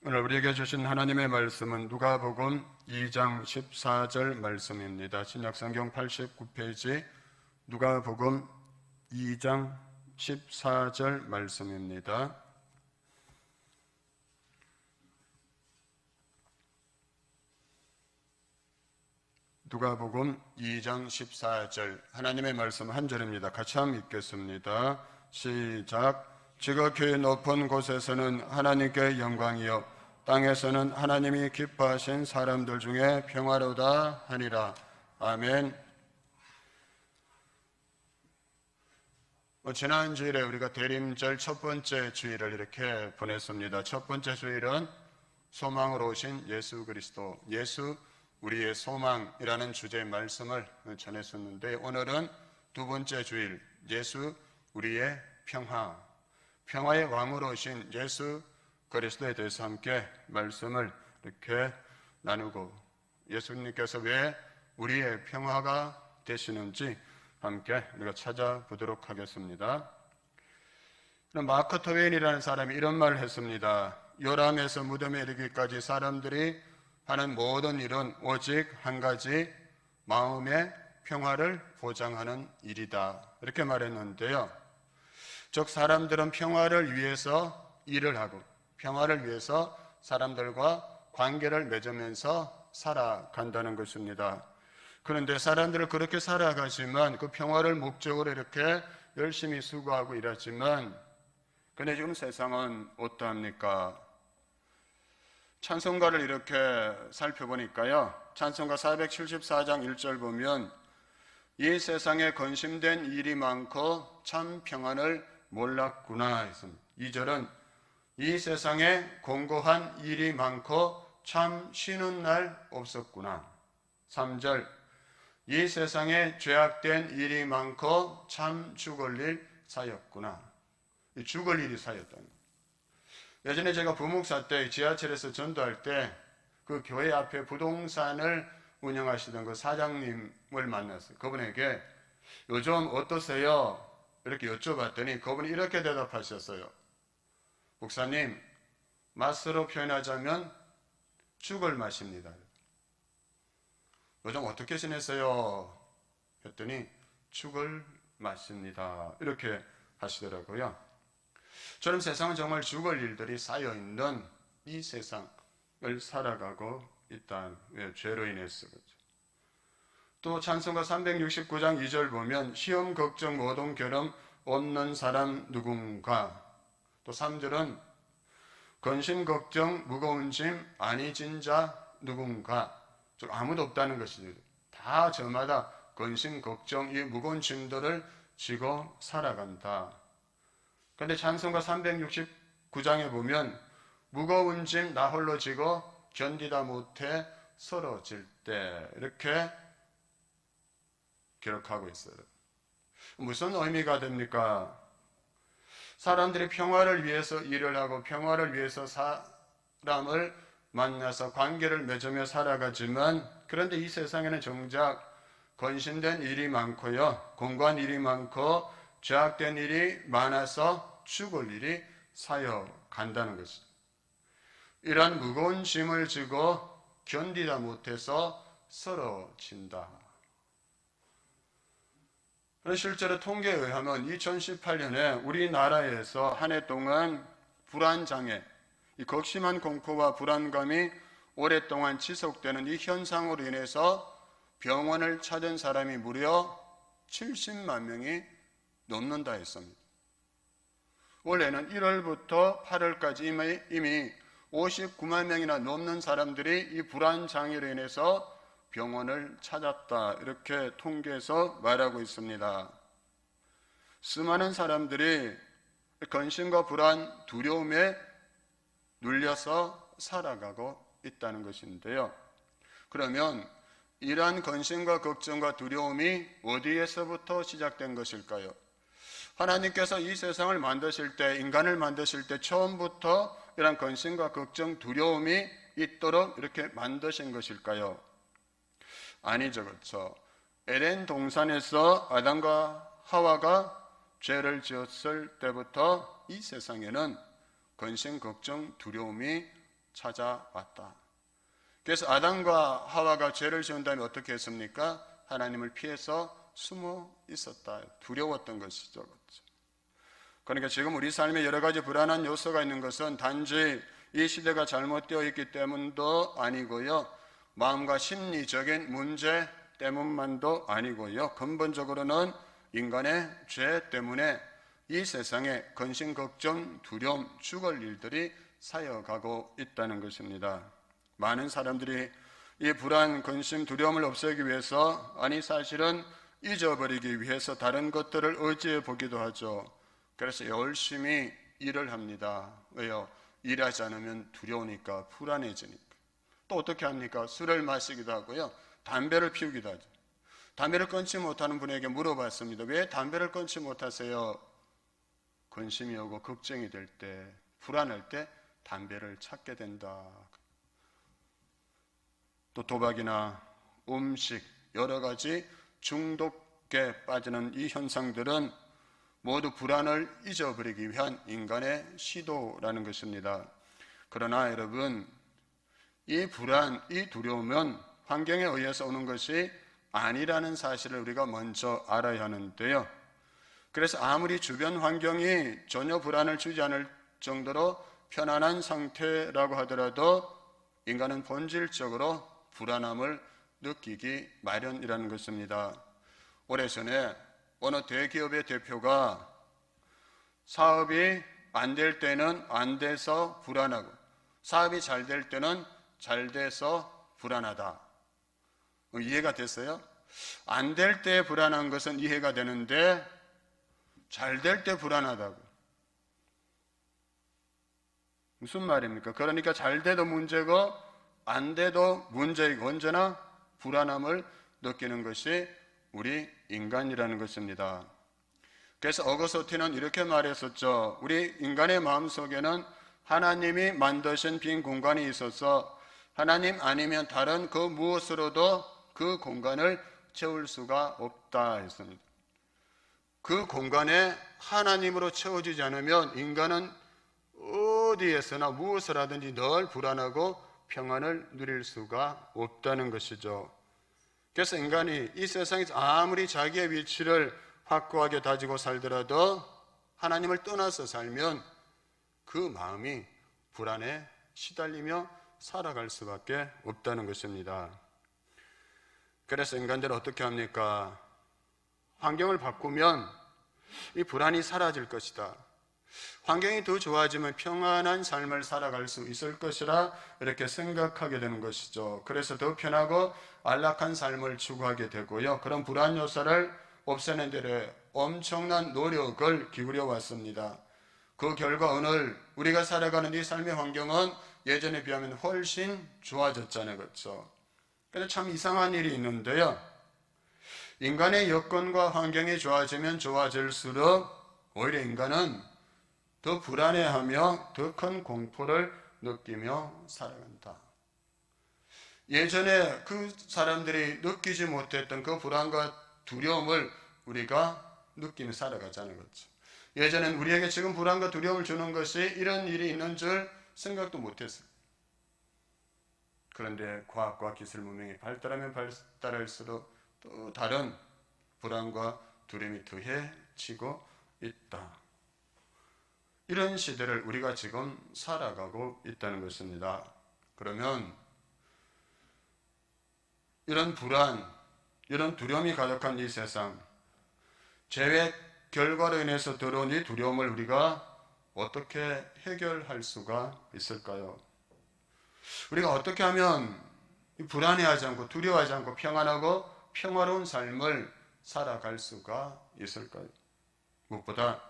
오늘 우리에게 주신 하나님의 말씀은 누가복음 2장 14절 말씀입니다. 신약성경 89페이지 누가복음 2장 14절 말씀입니다. 누가복음 2장 14절 하나님의 말씀 한 절입니다. 같이 한번 읽겠습니다. 시작. 지극히 높은 곳에서는 하나님께 영광이요 땅에서는 하나님이 기뻐하신 사람들 중에 평화로다 하니라. 아멘. 지난 주일에 우리가 대림절 첫 번째 주일을 이렇게 보냈습니다. 첫 번째 주일은 소망으로 오신 예수 그리스도, 예수 우리의 소망이라는 주제의 말씀을 전했었는데, 오늘은 두 번째 주일, 예수 우리의 평화의 왕으로 오신 예수 그리스도에 대해서 함께 말씀을 이렇게 나누고, 예수님께서 왜 우리의 평화가 되시는지 함께 우리가 찾아보도록 하겠습니다. 마크 트웨인이라는 사람이 이런 말을 했습니다. 요람에서 무덤에 이르기까지 사람들이 하는 모든 일은 오직 한 가지, 마음의 평화를 보장하는 일이다, 이렇게 말했는데요. 즉 사람들은 평화를 위해서 일을 하고 평화를 위해서 사람들과 관계를 맺으면서 살아간다는 것입니다. 그런데 사람들은 그렇게 살아가지만 그 평화를 목적으로 이렇게 열심히 수고하고 일하지만, 근데 지금 세상은 어떠합니까? 찬송가를 이렇게 살펴보니까요, 찬송가 474장 1절 보면 이 세상에 건심된 일이 많고 참 평안을 몰랐구나 했습니다. 2절은 이 세상에 공고한 일이 많고 참 쉬는 날 없었구나. 3절 이 세상에 죄악된 일이 많고 참 죽을 일 쌓였구나. 죽을 일이 쌓였다는 거예요. 예전에 제가 부목사 때 지하철에서 전도할 때 그 교회 앞에 부동산을 운영하시던 그 사장님을 만났어요. 그분에게 요즘 어떠세요? 이렇게 여쭤봤더니 그분이 이렇게 대답하셨어요. 목사님, 맛으로 표현하자면 죽을 맛입니다. 요즘 어떻게 지내세요? 했더니 죽을 맛입니다, 이렇게 하시더라고요. 저는 세상은 정말 죽을 일들이 쌓여있는 이 세상을 살아가고 있다. 죄로 인해서. 또 찬송가 369장 2절 보면 시험 걱정 모동 결함 없는 사람 누군가. 또 3절은 근심 걱정 무거운 짐 아니 진 자 누군가. 즉 아무도 없다는 것이죠. 다 저마다 근심 걱정 이 무거운 짐들을 지고 살아간다. 그런데 찬송가 369장에 보면 무거운 짐 나 홀로 지고 견디다 못해 쓰러질 때, 이렇게 기록하고 있어요. 무슨 의미가 됩니까? 사람들이 평화를 위해서 일을 하고 평화를 위해서 사람을 만나서 관계를 맺으며 살아가지만, 그런데 이 세상에는 정작 건신된 일이 많고요, 공고한 일이 많고 죄악된 일이 많아서 죽을 일이 쌓여간다는 것이죠. 이러한 무거운 짐을 지고 견디다 못해서 쓰러진다. 실제로 통계에 의하면 2018년에 우리나라에서 한 해 동안 불안장애, 이 극심한 공포와 불안감이 오랫동안 지속되는 이 현상으로 인해서 병원을 찾은 사람이 무려 70만 명이 넘는다 했습니다. 원래는 1월부터 8월까지 이미 59만 명이나 넘는 사람들이 이 불안장애로 인해서 병원을 찾았다, 이렇게 통계에서 말하고 있습니다. 수많은 사람들이 근심과 불안, 두려움에 눌려서 살아가고 있다는 것인데요. 그러면 이러한 근심과 걱정과 두려움이 어디에서부터 시작된 것일까요? 하나님께서 이 세상을 만드실 때, 인간을 만드실 때 처음부터 이러한 근심과 걱정, 두려움이 있도록 이렇게 만드신 것일까요? 아니죠. 그렇죠. 에덴 동산에서 아담과 하와가 죄를 지었을 때부터 이 세상에는 근심, 걱정, 두려움이 찾아왔다. 그래서 아담과 하와가 죄를 지은 다음에 어떻게 했습니까? 하나님을 피해서 숨어 있었다. 두려웠던 것이죠. 그러니까 지금 우리 삶에 여러 가지 불안한 요소가 있는 것은 단지 이 시대가 잘못되어 있기 때문도 아니고요, 마음과 심리적인 문제 때문만도 아니고요, 근본적으로는 인간의 죄 때문에 이 세상에 근심, 걱정, 두려움, 죽을 일들이 쌓여가고 있다는 것입니다. 많은 사람들이 이 불안, 근심, 두려움을 없애기 위해서, 아니 사실은 잊어버리기 위해서 다른 것들을 의지해 보기도 하죠. 그래서 열심히 일을 합니다. 왜요? 일하지 않으면 두려우니까, 불안해지니까. 또 어떻게 합니까? 술을 마시기도 하고요, 담배를 피우기도 하죠. 담배를 끊지 못하는 분에게 물어봤습니다. 왜 담배를 끊지 못하세요? 근심이 오고 걱정이 될 때, 불안할 때 담배를 찾게 된다. 또 도박이나 음식, 여러 가지 중독에 빠지는 이 현상들은 모두 불안을 잊어버리기 위한 인간의 시도라는 것입니다. 그러나 여러분, 이 불안, 이 두려움은 환경에 의해서 오는 것이 아니라는 사실을 우리가 먼저 알아야 하는데요. 그래서 아무리 주변 환경이 전혀 불안을 주지 않을 정도로 편안한 상태라고 하더라도 인간은 본질적으로 불안함을 느끼기 마련이라는 것입니다. 오래전에 어느 대기업의 대표가 사업이 안 될 때는 안 돼서 불안하고, 사업이 잘 될 때는 잘 돼서 불안하다. 이해가 됐어요? 안 될 때 불안한 것은 이해가 되는데 잘 될 때 불안하다고. 무슨 말입니까? 그러니까 잘 돼도 문제고 안 돼도 문제이고 언제나 불안함을 느끼는 것이 우리 인간이라는 것입니다. 그래서 어거스틴은 이렇게 말했었죠. 우리 인간의 마음속에는 하나님이 만드신 빈 공간이 있어서 하나님 아니면 다른 그 무엇으로도 그 공간을 채울 수가 없다 했습니다. 그 공간에 하나님으로 채워지지 않으면 인간은 어디에서나 무엇을 하든지 늘 불안하고 평안을 누릴 수가 없다는 것이죠. 그래서 인간이 이 세상에서 아무리 자기의 위치를 확고하게 다지고 살더라도 하나님을 떠나서 살면 그 마음이 불안에 시달리며 살아갈 수밖에 없다는 것입니다. 그래서 인간들은 어떻게 합니까? 환경을 바꾸면 이 불안이 사라질 것이다. 환경이 더 좋아지면 평안한 삶을 살아갈 수 있을 것이라 이렇게 생각하게 되는 것이죠. 그래서 더 편하고 안락한 삶을 추구하게 되고요, 그런 불안 요소를 없애는 데 엄청난 노력을 기울여 왔습니다. 그 결과 오늘 우리가 살아가는 이 삶의 환경은 예전에 비하면 훨씬 좋아졌잖아요. 그렇죠? 그런데 참 이상한 일이 있는데요, 인간의 여건과 환경이 좋아지면 좋아질수록 오히려 인간은 더 불안해하며 더 큰 공포를 느끼며 살아간다. 예전에 그 사람들이 느끼지 못했던 그 불안과 두려움을 우리가 느끼며 살아가자는 거죠. 예전엔 우리에게 지금 불안과 두려움을 주는 것이 이런 일이 있는 줄 생각도 못했어요. 그런데 과학과 기술 문명이 발달하면 발달할수록 또 다른 불안과 두려움이 더해지고 있다. 이런 시대를 우리가 지금 살아가고 있다는 것입니다. 그러면 이런 불안, 이런 두려움이 가득한 이 세상, 죄의 결과로 인해서 들어온 이 두려움을 우리가 어떻게 해결할 수가 있을까요? 우리가 어떻게 하면 불안해하지 않고 두려워하지 않고 평안하고 평화로운 삶을 살아갈 수가 있을까요? 무엇보다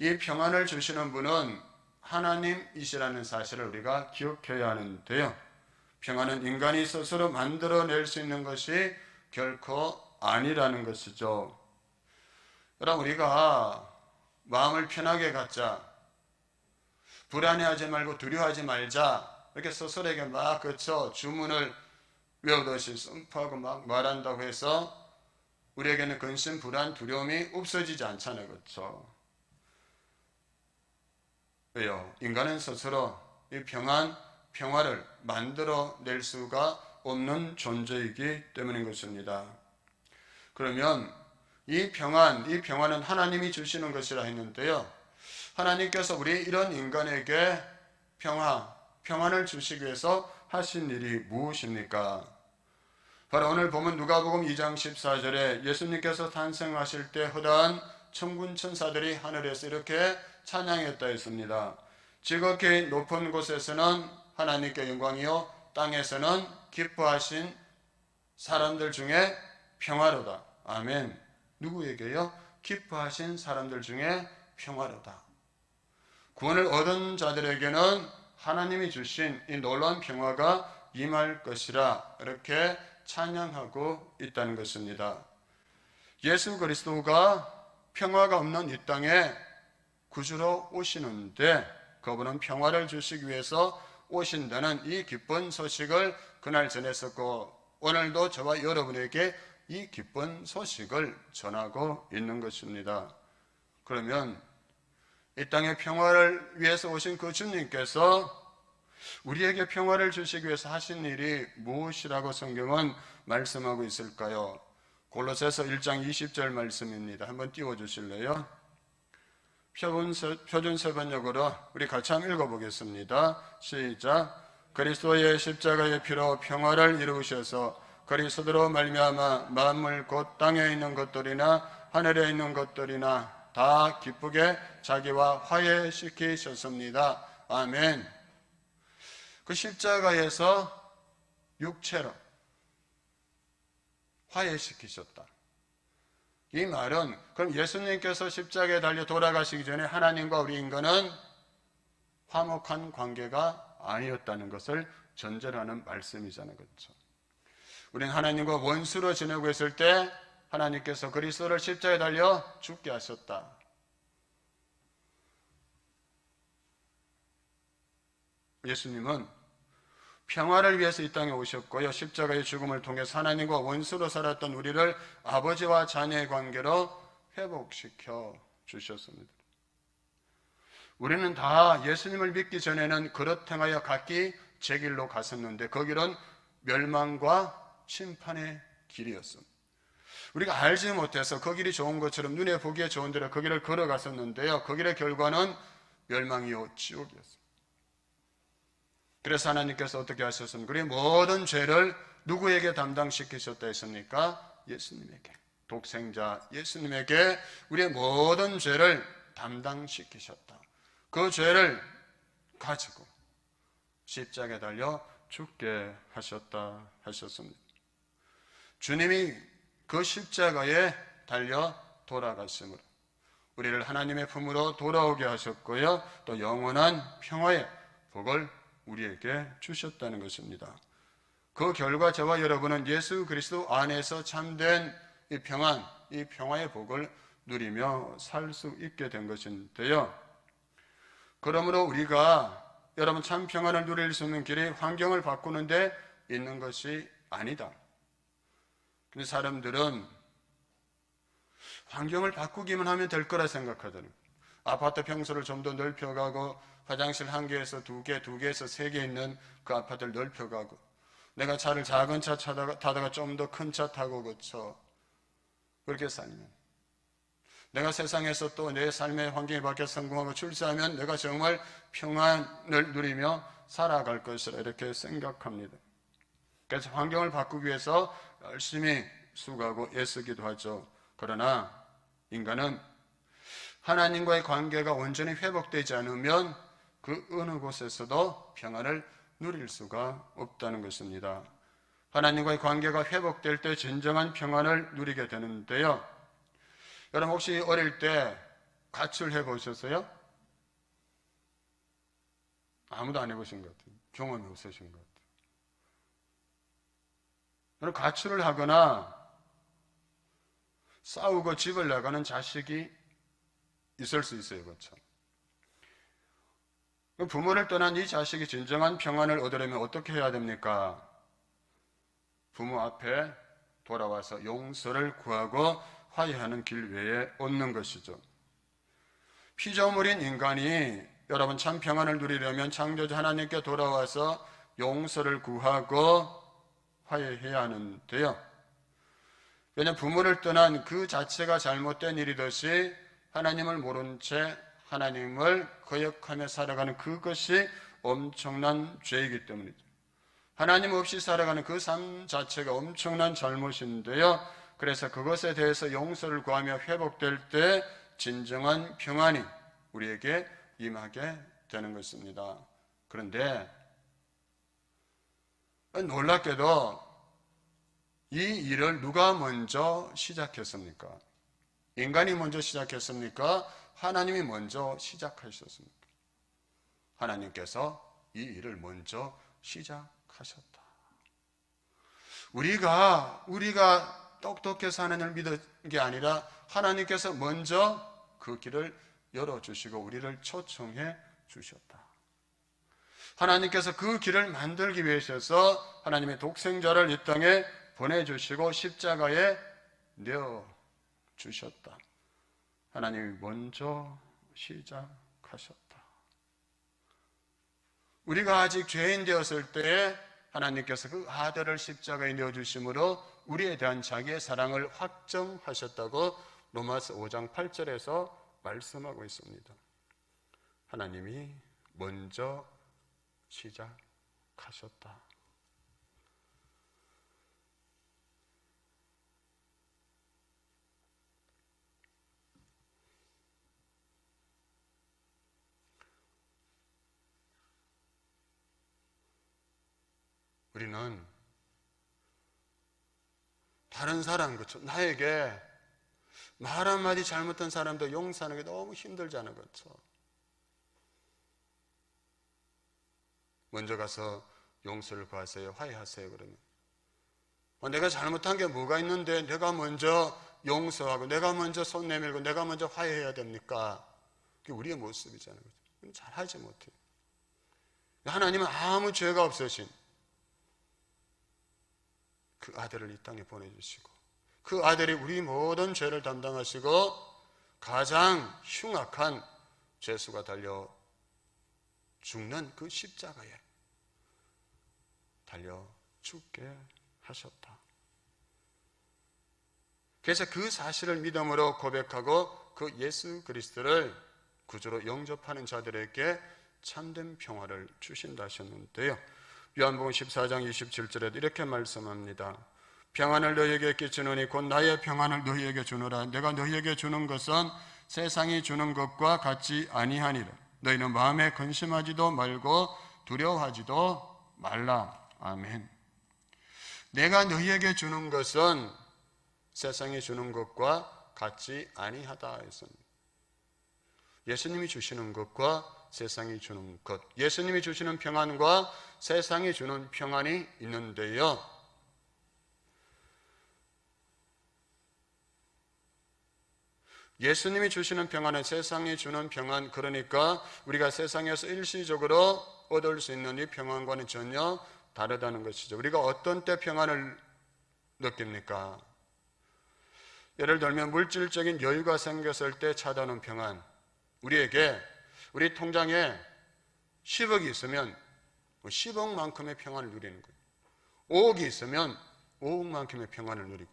이 평안을 주시는 분은 하나님이시라는 사실을 우리가 기억해야 하는데요, 평안은 인간이 스스로 만들어낼 수 있는 것이 결코 아니라는 것이죠. 그럼 우리가 마음을 편하게 갖자, 불안해하지 말고 두려워하지 말자, 이렇게 스스로에게 막 주문을 외우듯이 선포하고 막 말한다고 해서 우리에게는 근심, 불안, 두려움이 없어지지 않잖아요. 그렇죠? 왜요? 인간은 스스로 이 평안, 평화를 만들어낼 수가 없는 존재이기 때문인 것입니다. 그러면 이 평화는 하나님이 주시는 것이라 했는데요. 하나님께서 우리 이런 인간에게 평안을 주시기 위해서 하신 일이 무엇입니까? 바로 오늘 보면 누가복음 2장 14절에 예수님께서 탄생하실 때 허다한 천군 천사들이 하늘에서 이렇게 찬양했다 했습니다. 지극히 높은 곳에서는 하나님께 영광이요 땅에서는 기뻐하신 사람들 중에 평화로다. 아멘. 누구에게요? 기뻐하신 사람들 중에 평화로다. 구원을 얻은 자들에게는 하나님이 주신 이 놀라운 평화가 임할 것이라 이렇게 찬양하고 있다는 것입니다. 예수 그리스도가 평화가 없는 이 땅에 구주로 오시는데 그분은 평화를 주시기 위해서 오신다는 이 기쁜 소식을 그날 전했었고 오늘도 저와 여러분에게 이 기쁜 소식을 전하고 있는 것입니다. 그러면 이 땅의 평화를 위해서 오신 그 주님께서 우리에게 평화를 주시기 위해서 하신 일이 무엇이라고 성경은 말씀하고 있을까요? 골로새서 1장 20절 말씀입니다. 한번 띄워주실래요? 표준 세번역으로 우리 같이 한번 읽어보겠습니다. 시작. 그리스도의 십자가의 피로 평화를 이루셔서 그리스도로 말미암아 만물 곧 땅에 있는 것들이나 하늘에 있는 것들이나 다 기쁘게 자기와 화해시키셨습니다. 아멘. 그 십자가에서 육체로 화해시키셨다. 이 말은 그럼 예수님께서 십자가에 달려 돌아가시기 전에 하나님과 우리 인간은 화목한 관계가 아니었다는 것을 전제하는 말씀이잖아요. 그렇죠? 우리는 하나님과 원수로 지내고 있을 때 하나님께서 그리스도를 십자가에 달려 죽게 하셨다. 예수님은 평화를 위해서 이 땅에 오셨고요. 십자가의 죽음을 통해서 하나님과 원수로 살았던 우리를 아버지와 자녀의 관계로 회복시켜 주셨습니다. 우리는 다 예수님을 믿기 전에는 그릇 행하여 각기 제 길로 갔었는데 그 길은 멸망과 심판의 길이었습니다. 우리가 알지 못해서 그 길이 좋은 것처럼 눈에 보기에 좋은 대로 그 길을 걸어갔었는데요. 그 길의 결과는 멸망이요 지옥이었습니다. 그래서 하나님께서 어떻게 하셨습니까? 우리의 모든 죄를 누구에게 담당시키셨다 했습니까? 예수님에게. 독생자 예수님에게 우리의 모든 죄를 담당시키셨다. 그 죄를 가지고 십자가에 달려 죽게 하셨습니다. 주님이 그 십자가에 달려 돌아가심으로 우리를 하나님의 품으로 돌아오게 하셨고요. 또 영원한 평화의 복을 우리에게 주셨다는 것입니다. 그 결과 저와 여러분은 예수 그리스도 안에서 참된 이 평안, 이 평화의 복을 누리며 살 수 있게 된 것인데요. 그러므로 우리가 여러분 참 평안을 누릴 수 있는 길이 환경을 바꾸는 데 있는 것이 아니다. 근데 사람들은 환경을 바꾸기만 하면 될 거라 생각하더라고요. 아파트 평수를 좀 더 넓혀가고 화장실 1개에서 2개, 2개에서 3개 있는 그 아파트를 넓혀가고 내가 차를 작은 차 타다가 좀 더 큰 차 타고 그쳐 그렇게 살면 내가 세상에서 또 내 삶의 환경이 바뀌어 성공하고 출세하면 내가 정말 평안을 누리며 살아갈 것이라 이렇게 생각합니다. 그래서 환경을 바꾸기 위해서 열심히 수고하고 애쓰기도 하죠. 그러나 인간은 하나님과의 관계가 온전히 회복되지 않으면 그 어느 곳에서도 평안을 누릴 수가 없다는 것입니다. 하나님과의 관계가 회복될 때 진정한 평안을 누리게 되는데요. 여러분 혹시 어릴 때 가출해 보셨어요? 아무도 안 해보신 것 같아요. 경험이 없으신 것 같아요. 여러분 가출을 하거나 싸우고 집을 나가는 자식이 있을 수 있어요. 그렇죠? 부모를 떠난 이 자식이 진정한 평안을 얻으려면 어떻게 해야 됩니까? 부모 앞에 돌아와서 용서를 구하고 화해하는 길 외에 없는 것이죠. 피조물인 인간이 여러분 참 평안을 누리려면 창조주 하나님께 돌아와서 용서를 구하고 화해해야 하는데요. 왜냐하면 부모를 떠난 그 자체가 잘못된 일이듯이 하나님을 모른 채 하나님을 거역하며 살아가는 그것이 엄청난 죄이기 때문이죠. 하나님 없이 살아가는 그 삶 자체가 엄청난 잘못인데요. 그래서 그것에 대해서 용서를 구하며 회복될 때 진정한 평안이 우리에게 임하게 되는 것입니다. 그런데 놀랍게도 이 일을 누가 먼저 시작했습니까? 인간이 먼저 시작했습니까? 하나님이 먼저 시작하셨습니까? 하나님께서 이 일을 먼저 시작하셨다. 우리가 똑똑해서 하나님을 믿은 게 아니라 하나님께서 먼저 그 길을 열어주시고 우리를 초청해 주셨다. 하나님께서 그 길을 만들기 위해서 하나님의 독생자를 이 땅에 보내주시고 십자가에 내어주셨다. 하나님이 먼저 시작하셨다. 우리가 아직 죄인 되었을 때에 하나님께서 그 아들을 십자가에 내어주심으로 우리에 대한 자기의 사랑을 확정하셨다고 로마서 5장 8절에서 말씀하고 있습니다. 하나님이 먼저 시작하셨다. 우리는 다른 사람, 그렇죠? 나에게 말 한마디 잘못한 사람도 용서하는 게 너무 힘들잖아요, 그렇죠? 먼저 가서 용서를 구하세요, 화해하세요 그러면 내가 잘못한 게 뭐가 있는데 내가 먼저 용서하고 내가 먼저 손 내밀고 내가 먼저 화해해야 됩니까? 그게 우리의 모습이잖아요, 그렇죠? 잘하지 못해요. 하나님은 아무 죄가 없으신 그 아들을 이 땅에 보내주시고 그 아들이 우리 모든 죄를 담당하시고 가장 흉악한 죄수가 달려 죽는 그 십자가에 달려 죽게 하셨다. 그래서 그 사실을 믿음으로 고백하고 그 예수 그리스도를 구주로 영접하는 자들에게 참된 평화를 주신다 하셨는데요. 요한복음 14장 27절에 이렇게 말씀합니다. 평안을 너희에게 끼치노니 곧 나의 평안을 너희에게 주노라. 내가 너희에게 주는 것은 세상이 주는 것과 같지 아니하니라. 너희는 마음에 근심하지도 말고 두려워하지도 말라. 아멘. 내가 너희에게 주는 것은 세상이 주는 것과 같지 아니하다 했습니다. 예수님이 주시는 것과 세상이 주는 것, 예수님이 주시는 평안과 세상이 주는 평안이 있는데요. 예수님이 주시는 평안은 세상이 주는 평안, 그러니까 우리가 세상에서 일시적으로 얻을 수 있는 이 평안과는 전혀 다르다는 것이죠. 우리가 어떤 때 평안을 느낍니까? 예를 들면 물질적인 여유가 생겼을 때 찾아오는 평안, 우리 통장에 10억이 있으면 10억만큼의 평안을 누리는 거예요. 5억이 있으면 5억만큼의 평안을 누리고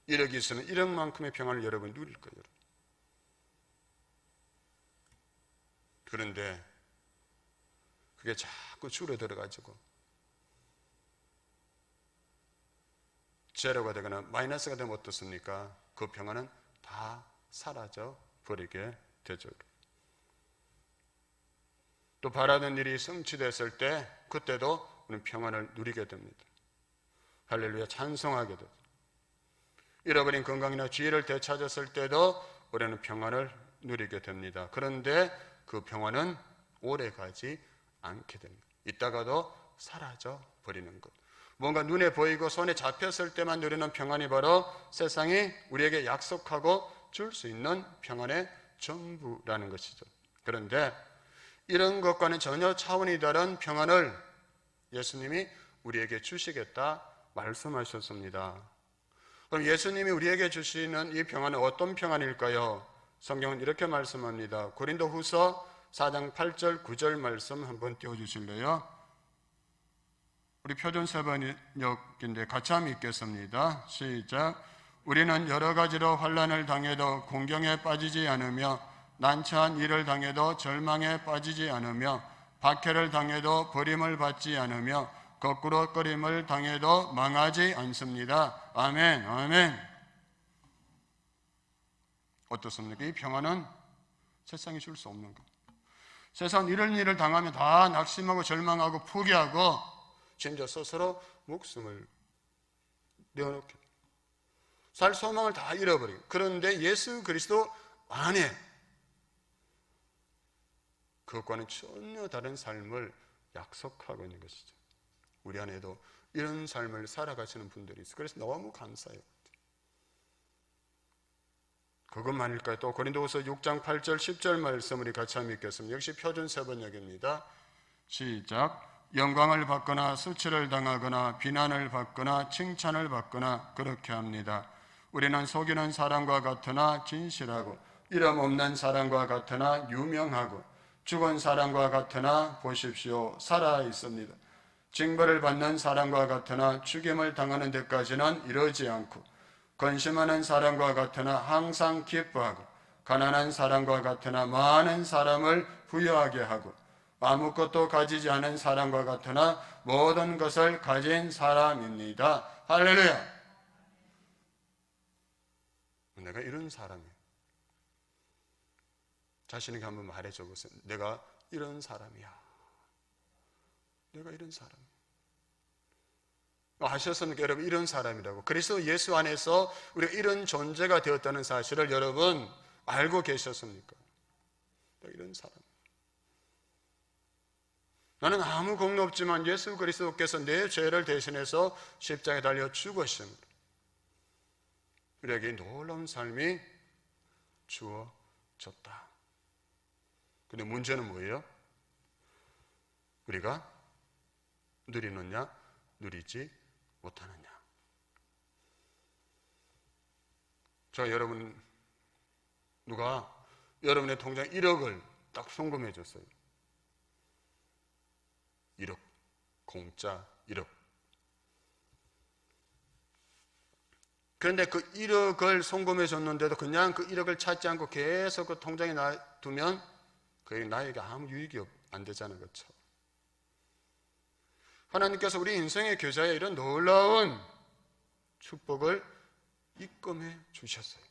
1억이 있으면 1억만큼의 평안을 여러분 누릴 거예요. 그런데 그게 자꾸 줄어들어가지고 제로가 되거나 마이너스가 되면 어떻습니까? 그 평안은 다 사라져 버리게 되죠. 또 바라는 일이 성취됐을 때 그때도 우리는 평안을 누리게 됩니다. 할렐루야, 찬송하게 됩니다. 잃어버린 건강이나 지혜를 되찾았을 때도 우리는 평안을 누리게 됩니다. 그런데 그 평안은 오래가지 않게 됩니다. 있다가도 사라져 버리는 것. 뭔가 눈에 보이고 손에 잡혔을 때만 누리는 평안이 바로 세상이 우리에게 약속하고 줄 수 있는 평안의 전부라는 것이죠. 그런데 이런 것과는 전혀 차원이 다른 평안을 예수님이 우리에게 주시겠다 말씀하셨습니다. 그럼 예수님이 우리에게 주시는 이 평안은 어떤 평안일까요? 성경은 이렇게 말씀합니다. 고린도후서 4장 8절 9절 말씀 한번 띄워주실래요? 우리 표준 세번역인데 같이 한번 읽겠습니다. 시작. 우리는 여러 가지로 환난을 당해도 공경에 빠지지 않으며 난처한 일을 당해도 절망에 빠지지 않으며 박해를 당해도 버림을 받지 않으며 거꾸로 끓임을 당해도 망하지 않습니다. 아멘, 아멘. 어떻습니까? 이 평안은 세상이 줄 수 없는 것. 세상 이런 일을 당하면 다 낙심하고 절망하고 포기하고 심지어 스스로 목숨을 내어놓게 살 소망을 다 잃어버리고, 그런데 예수 그리스도 안에 그것과는 전혀 다른 삶을 약속하고 있는 것이죠. 우리 안에도 이런 삶을 살아가시는 분들이 있어요. 그래서 너무 감사해요. 그것만일까요? 또 고린도후서 6장 8절 10절 말씀 우리 같이 한번 읽겠습니다. 역시 표준 세번역입니다. 시작. 영광을 받거나 수치를 당하거나 비난을 받거나 칭찬을 받거나 그렇게 합니다. 우리는 속이는 사람과 같으나 진실하고 이름 없는 사람과 같으나 유명하고 죽은 사람과 같으나 보십시오 살아 있습니다. 징벌을 받는 사람과 같으나 죽임을 당하는 데까지는 이러지 않고 건심하는 사람과 같으나 항상 기뻐하고 가난한 사람과 같으나 많은 사람을 부유하게 하고 아무것도 가지지 않은 사람과 같으나 모든 것을 가진 사람입니다. 할렐루야. 내가 이런 사람이에요. 자신에게 한번 말해줘 보세요. 내가 이런 사람이야. 내가 이런 사람이야. 아셨습니까? 여러분, 이런 사람이라고. 그리스도 예수 안에서 우리가 이런 존재가 되었다는 사실을 여러분 알고 계셨습니까? 내가 이런 사람. 나는 아무 공로 없지만 예수 그리스도께서 내 죄를 대신해서 십자가에 달려 죽으심으로 우리에게 놀라운 삶이 주어졌다. 근데 문제는 뭐예요? 우리가 누리느냐, 누리지 못하느냐. 자, 여러분, 누가 여러분의 통장에 1억을 딱 송금해 줬어요. 1억, 공짜 1억. 그런데 그 1억을 송금해 줬는데도 그냥 그 1억을 찾지 않고 계속 그 통장에 놔두면 그게 나에게 아무 유익이 안 되잖아요. 그렇죠? 하나님께서 우리 인생의 계좌에 이런 놀라운 축복을 입금해 주셨어요.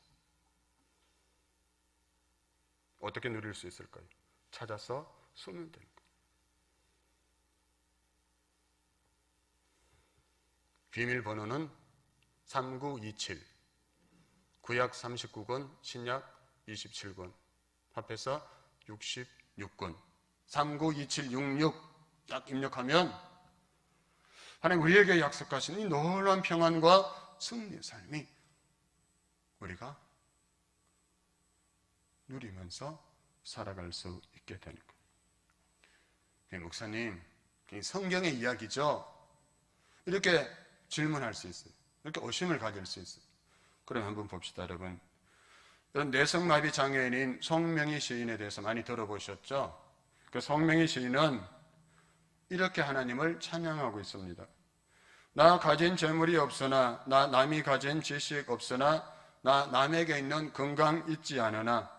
어떻게 누릴 수 있을까요? 찾아서 쓰면 되는 거예요. 비밀번호는 3927, 구약 39권, 신약 27권, 합해서 66권, 392766 딱 입력하면 하나님 우리에게 약속하신 이 놀라운 평안과 승리의 삶이 우리가 누리면서 살아갈 수 있게 되는 거예요. 목사님, 성경의 이야기죠. 이렇게 질문할 수 있어요. 이렇게 의심을 가질 수 있어요. 그럼 한번 봅시다, 여러분. 뇌성마비 장애인인 송명희 시인에 대해서 많이 들어보셨죠? 그 송명희 시인은 이렇게 하나님을 찬양하고 있습니다. 나 가진 재물이 없으나, 나 남이 가진 지식 없으나, 나 남에게 있는 건강 있지 않으나,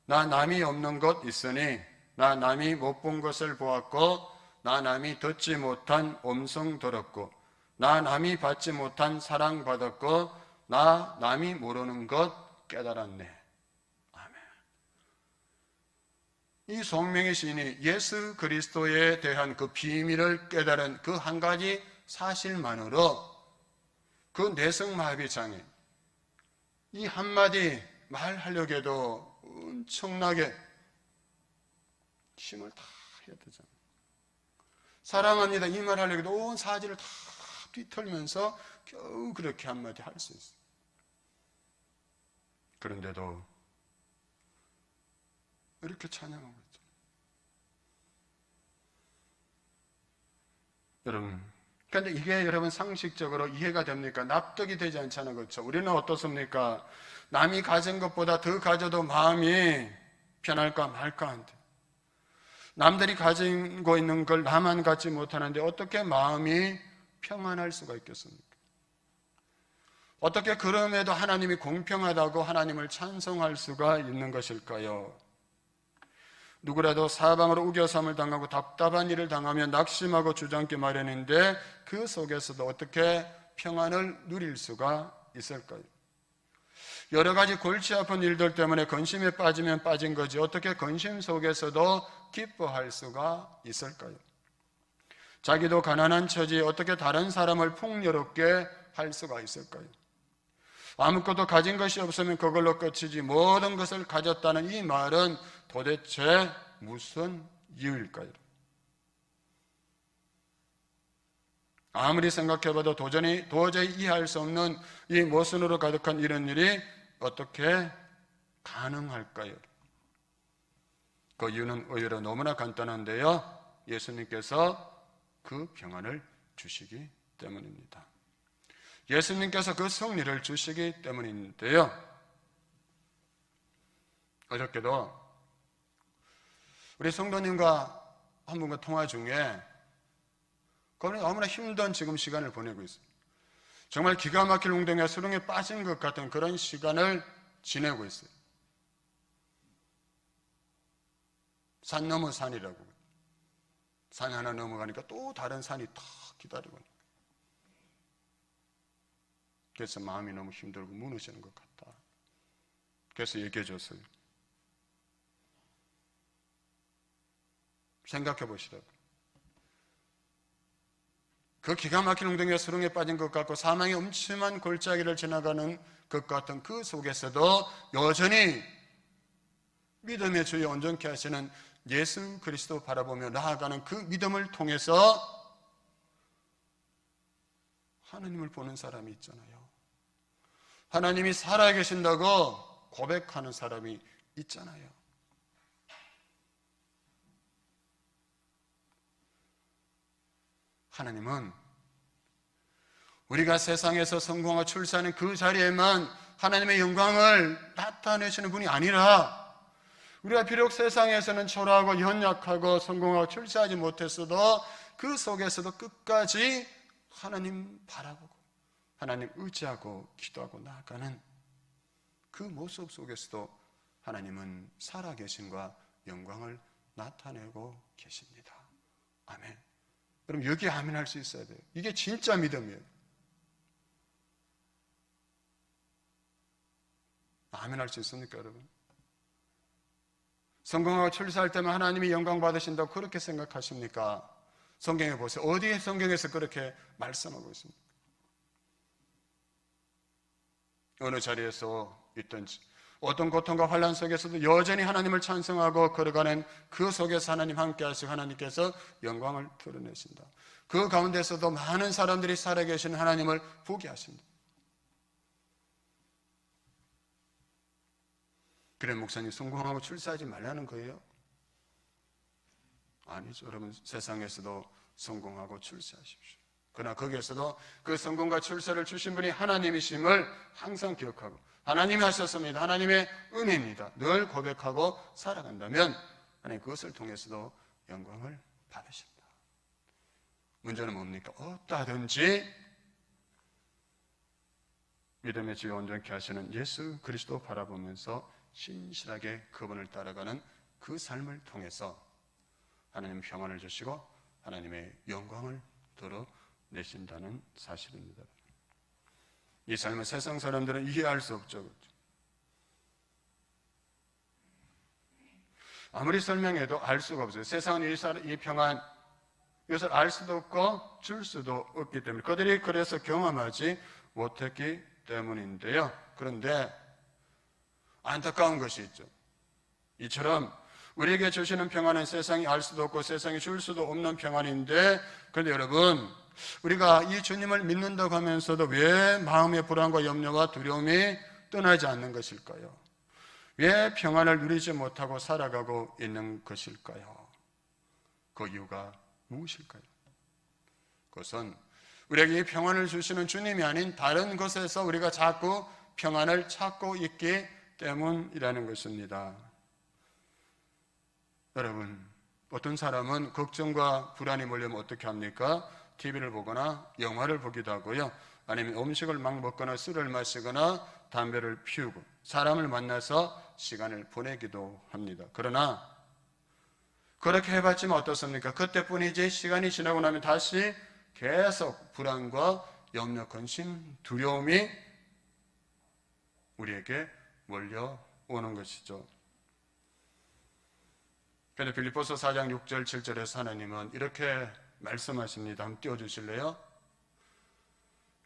나 남이 없는 것 있으니, 나 남이 못 본 것을 보았고, 나 남이 듣지 못한 음성 들었고, 나 남이 받지 못한 사랑 받았고, 나 남이 모르는 것 깨달았네. 아멘. 이 송명희 시인이 예수 그리스도에 대한 그 비밀을 깨달은 그 한 가지 사실만으로 그 뇌성마비 장애 이 한마디 말하려고 해도 엄청나게 힘을 다 해야 되잖아요. 사랑합니다 이 말 하려고 해도 온 사지를 다 뒤틀면서 겨우 그렇게 한마디 할 수 있어요. 그런데도 이렇게 찬양하고 있죠. 여러분, 그런데 이게 여러분 상식적으로 이해가 됩니까? 납득이 되지 않잖아요. 그렇죠? 우리는 어떻습니까? 남이 가진 것보다 더 가져도 마음이 편할까 말까 한데 남들이 가지고 있는 걸 나만 갖지 못하는데 어떻게 마음이 평안할 수가 있겠습니까? 어떻게 그럼에도 하나님이 공평하다고 하나님을 찬송할 수가 있는 것일까요? 누구라도 사방으로 우겨삼을 당하고 답답한 일을 당하면 낙심하고 주저앉기 마련인데 그 속에서도 어떻게 평안을 누릴 수가 있을까요? 여러 가지 골치 아픈 일들 때문에 근심에 빠지면 빠진 거지 어떻게 근심 속에서도 기뻐할 수가 있을까요? 자기도 가난한 처지에 어떻게 다른 사람을 풍요롭게 할 수가 있을까요? 아무것도 가진 것이 없으면 그걸로 끝이지 모든 것을 가졌다는 이 말은 도대체 무슨 이유일까요? 아무리 생각해봐도 도저히 이해할 수 없는 이 모순으로 가득한 이런 일이 어떻게 가능할까요? 그 이유는 의외로 너무나 간단한데요. 예수님께서 그 평안을 주시기 때문입니다. 예수님께서 그 승리를 주시기 때문인데요. 어저께도 우리 성도님과 한 분과 통화 중에 그분이 너무나 힘든 지금 시간을 보내고 있어요. 정말 기가 막힐 웅덩이가 수렁에 빠진 것 같은 그런 시간을 지내고 있어요. 산 넘어 산이라고. 산 하나 넘어가니까 또 다른 산이 탁 기다리고 있는 거예요. 그래서 마음이 너무 힘들고 무너지는 것 같다. 그래서 얘기해 줬어요. 생각해 보시라고. 그 기가 막힌 웅덩이가 수렁에 빠진 것 같고 사망의 음침한 골짜기를 지나가는 것 같은 그 속에서도 여전히 믿음의 주에 온전케 하시는 예수 그리스도 바라보며 나아가는 그 믿음을 통해서 하나님을 보는 사람이 있잖아요. 하나님이 살아계신다고 고백하는 사람이 있잖아요. 하나님은 우리가 세상에서 성공하고 출세하는 그 자리에만 하나님의 영광을 나타내시는 분이 아니라 우리가 비록 세상에서는 초라하고 연약하고 성공하고 출세하지 못했어도 그 속에서도 끝까지 하나님 바라보고 하나님 의지하고 기도하고 나아가는 그 모습 속에서도 하나님은 살아계심과 영광을 나타내고 계십니다. 아멘. 그럼 여기에 아멘 할 수 있어야 돼요. 이게 진짜 믿음이에요. 아멘 할 수 있습니까, 여러분? 성공하고 출세할 때만 하나님이 영광 받으신다고 그렇게 생각하십니까? 성경에 보세요. 어디에 성경에서 그렇게 말씀하고 있습니까? 어느 자리에서 있든지 어떤 고통과 환난 속에서도 여전히 하나님을 찬송하고 걸어가는 그 속에서 하나님 함께 하시고 하나님께서 영광을 드러내신다. 그 가운데서도 많은 사람들이 살아계신 하나님을 보게 하신다. 그래 목사님 성공하고 출세하지 말라는 거예요? 아니죠. 여러분 세상에서도 성공하고 출세하십시오. 그러나 거기에서도 그 성공과 출세를 주신 분이 하나님이심을 항상 기억하고 하나님이 하셨습니다. 하나님의 은혜입니다. 늘 고백하고 살아간다면 하나님 그것을 통해서도 영광을 받으신다. 문제는 뭡니까? 어떠하든지 믿음의 주에 온전케 하시는 예수 그리스도 바라보면서 신실하게 그분을 따라가는 그 삶을 통해서 하나님 평안을 주시고 하나님의 영광을 드러내신다는 사실입니다. 이 삶은 세상 사람들은 이해할 수 없죠. 아무리 설명해도 알 수가 없어요. 세상은 이 평안, 이것을 알 수도 없고 줄 수도 없기 때문에 그들이 그래서 경험하지 못했기 때문인데요. 그런데 안타까운 것이 있죠. 이처럼 우리에게 주시는 평안은 세상이 알 수도 없고 세상이 줄 수도 없는 평안인데 그런데 여러분 우리가 이 주님을 믿는다고 하면서도 왜 마음의 불안과 염려와 두려움이 떠나지 않는 것일까요? 왜 평안을 누리지 못하고 살아가고 있는 것일까요? 그 이유가 무엇일까요? 그것은 우리에게 이 평안을 주시는 주님이 아닌 다른 것에서 우리가 자꾸 평안을 찾고 있기 때문이라는 것입니다. 여러분, 어떤 사람은 걱정과 불안이 몰려면 어떻게 합니까? TV를 보거나 영화를 보기도 하고요. 아니면 음식을 막 먹거나 술을 마시거나 담배를 피우고 사람을 만나서 시간을 보내기도 합니다. 그러나 그렇게 해봤지만 어떻습니까? 그때뿐이지 시간이 지나고 나면 다시 계속 불안과 염려, 근심, 두려움이 우리에게 몰려오는 것이죠. 그런데 빌립보서 4장 6절 7절에서 하나님은 이렇게 말씀하십니다. 한번 띄워주실래요?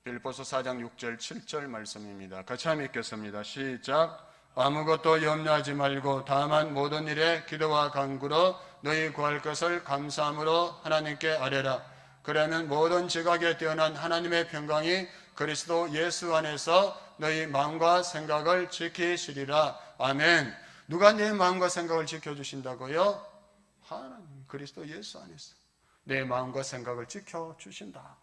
빌립보서 4장 6절 7절 말씀입니다. 같이 한번 읽겠습니다. 시작. 아무것도 염려하지 말고 다만 모든 일에 기도와 간구로 너희 구할 것을 감사함으로 하나님께 아뢰라. 그러면 모든 지각에 뛰어난 하나님의 평강이 그리스도 예수 안에서 너희 마음과 생각을 지키시리라. 아멘. 누가 내 마음과 생각을 지켜주신다고요? 하나님, 그리스도 예수 안에서 내 마음과 생각을 지켜주신다.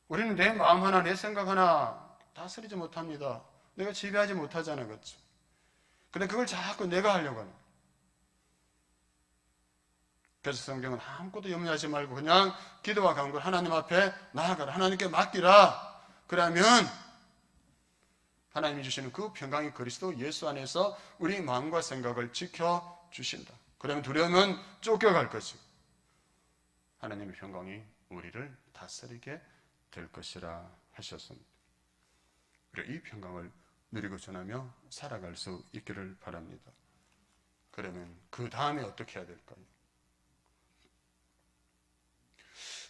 우리는 내 마음 하나, 내 생각 하나 다스리지 못합니다. 내가 지배하지 못하잖아, 그렇죠? 근데 그걸 자꾸 내가 하려고 하는 거예요. 그래서 성경은 아무것도 염려하지 말고 그냥 기도와 간구를 하나님 앞에 나아가라. 하나님께 맡기라. 그러면 하나님이 주시는 그 평강이 그리스도 예수 안에서 우리 마음과 생각을 지켜주신다. 그러면 두려움은 쫓겨갈 것이고 하나님의 평강이 우리를 다스리게 될 것이라 하셨습니다. 그리고 이 평강을 누리고 전하며 살아갈 수 있기를 바랍니다. 그러면 그 다음에 어떻게 해야 될까요?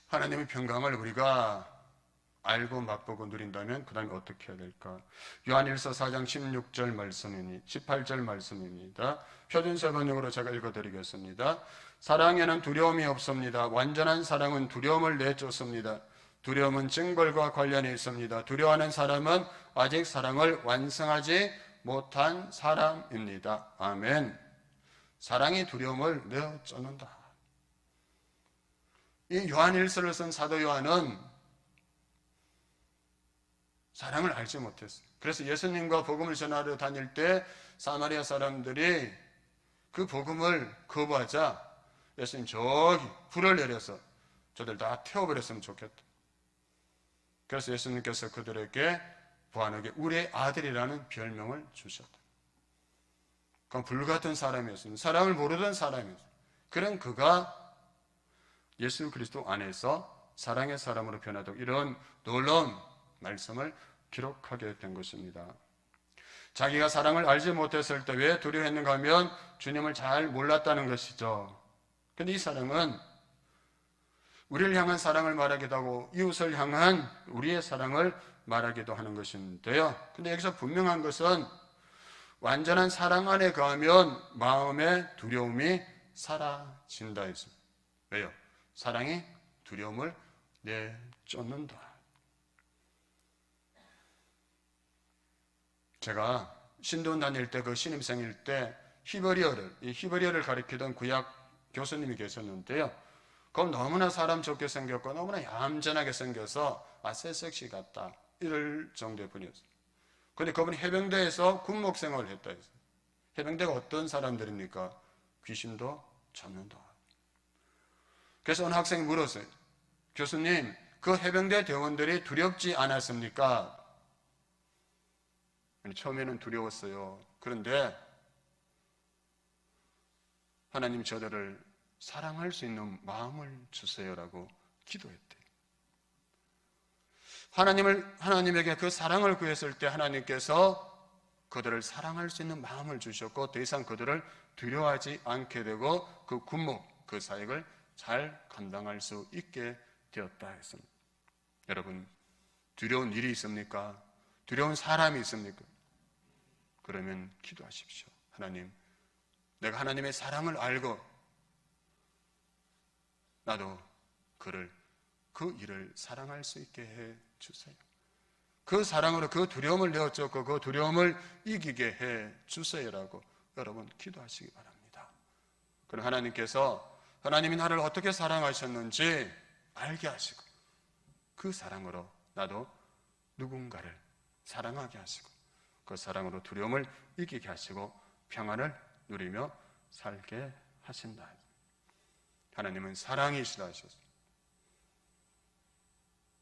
하나님의 평강을 우리가 알고 맛보고 누린다면 그 다음에 어떻게 해야 될까? 요한일서 4장 16절 말씀이니 18절 말씀입니다. 표준세 번역으로 제가 읽어드리겠습니다. 사랑에는 두려움이 없습니다. 완전한 사랑은 두려움을 내쫓습니다. 두려움은 징벌과 관련이 있습니다. 두려워하는 사람은 아직 사랑을 완성하지 못한 사람입니다. 아멘. 사랑이 두려움을 내쫓는다. 이 요한일서를 쓴 사도 요한은 사랑을 알지 못했어요. 그래서 예수님과 복음을 전하러 다닐 때 사마리아 사람들이 그 복음을 거부하자 예수님 저기 불을 내려서 저들 다 태워버렸으면 좋겠다. 그래서 예수님께서 그들에게 부하에게 우리의 아들이라는 별명을 주셨다. 그건 불같은 사람이었습니다. 사랑을 모르던 사람이었어요. 그런 그가 예수 그리스도 안에서 사랑의 사람으로 변화되고 이런 놀라운 말씀을 기록하게 된 것입니다. 자기가 사랑을 알지 못했을 때 왜 두려워했는가 하면 주님을 잘 몰랐다는 것이죠. 그런데 이 사랑은 우리를 향한 사랑을 말하기도 하고 이웃을 향한 우리의 사랑을 말하기도 하는 것인데요. 근데 여기서 분명한 것은 완전한 사랑 안에 거하면 마음의 두려움이 사라진다 했습니다. 왜요? 사랑이 두려움을 내쫓는다. 제가 신돈 다닐 때 그 신입생일 때 히브리어를 가르치던 구약 교수님이 계셨는데요. 그럼 너무나 사람 좋게 생겼고 너무나 얌전하게 생겨서 새색시 같다 이럴 정도의 분이었어요. 그런데 그분이 해병대에서 군목 생활을 했다 했어요. 해병대가 어떤 사람들입니까? 귀신도 잡는다. 그래서 어느 학생이 물었어요. 교수님, 그 해병대 대원들이 두렵지 않았습니까? 처음에는 두려웠어요. 그런데 하나님 저들을 사랑할 수 있는 마음을 주세요라고 기도했대요. 하나님에게 그 사랑을 구했을 때 하나님께서 그들을 사랑할 수 있는 마음을 주셨고 더 이상 그들을 두려워하지 않게 되고 그 군목, 그 사역을 잘 감당할 수 있게 되었다 했습니다. 여러분, 두려운 일이 있습니까? 두려운 사람이 있습니까? 그러면 기도하십시오. 하나님, 내가 하나님의 사랑을 알고 나도 그 일을 사랑할 수 있게 해 주세요. 그 사랑으로 그 두려움을 내어쫓고 그 두려움을 이기게 해 주세요라고 여러분 기도하시기 바랍니다. 그럼 하나님이 나를 어떻게 사랑하셨는지 알게 하시고 그 사랑으로 나도 누군가를 사랑하게 하시고 그 사랑으로 두려움을 이기게 하시고 평안을 누리며 살게 하신다. 하나님은 사랑이시라 하셨습니다.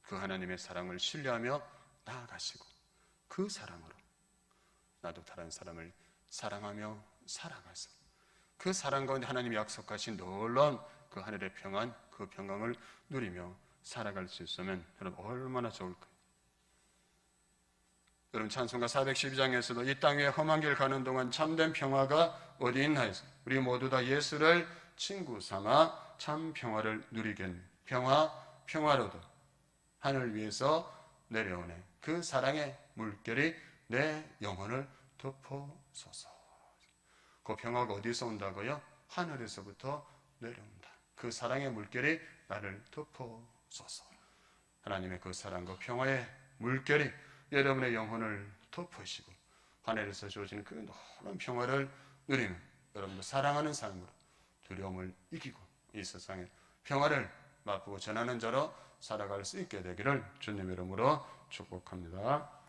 그 하나님의 사랑을 신뢰하며 나아가시고 그 사랑으로 나도 다른 사람을 사랑하며 살아가서 그 사랑 가운데 하나님이 약속하신 놀라운 그 하늘의 평안, 그 평강을 누리며 살아갈 수 있으면 여러분 얼마나 좋을까요? 여러분 찬송가 412장에서도 이 땅 위에 험한 길 가는 동안 참된 평화가 어디 있나 해서 우리 모두 다 예수를 친구 삼아 참 평화를 누리겠네. 평화로도 하늘 위에서 내려오네. 그 사랑의 물결이 내 영혼을 덮어서서. 그 평화가 어디서 온다고요? 하늘에서부터 내려온다. 그 사랑의 물결이 나를 덮어서서. 하나님의 그 사랑과 평화의 물결이 여러분의 영혼을 덮으시고 하늘에서 주어지는 그 놀라운 평화를 누리는 여러분도 사랑하는 삶으로 두려움을 이기고 이 세상에 평화를 맛보고 전하는 자로 살아갈 수 있게 되기를 주님 이름으로 축복합니다.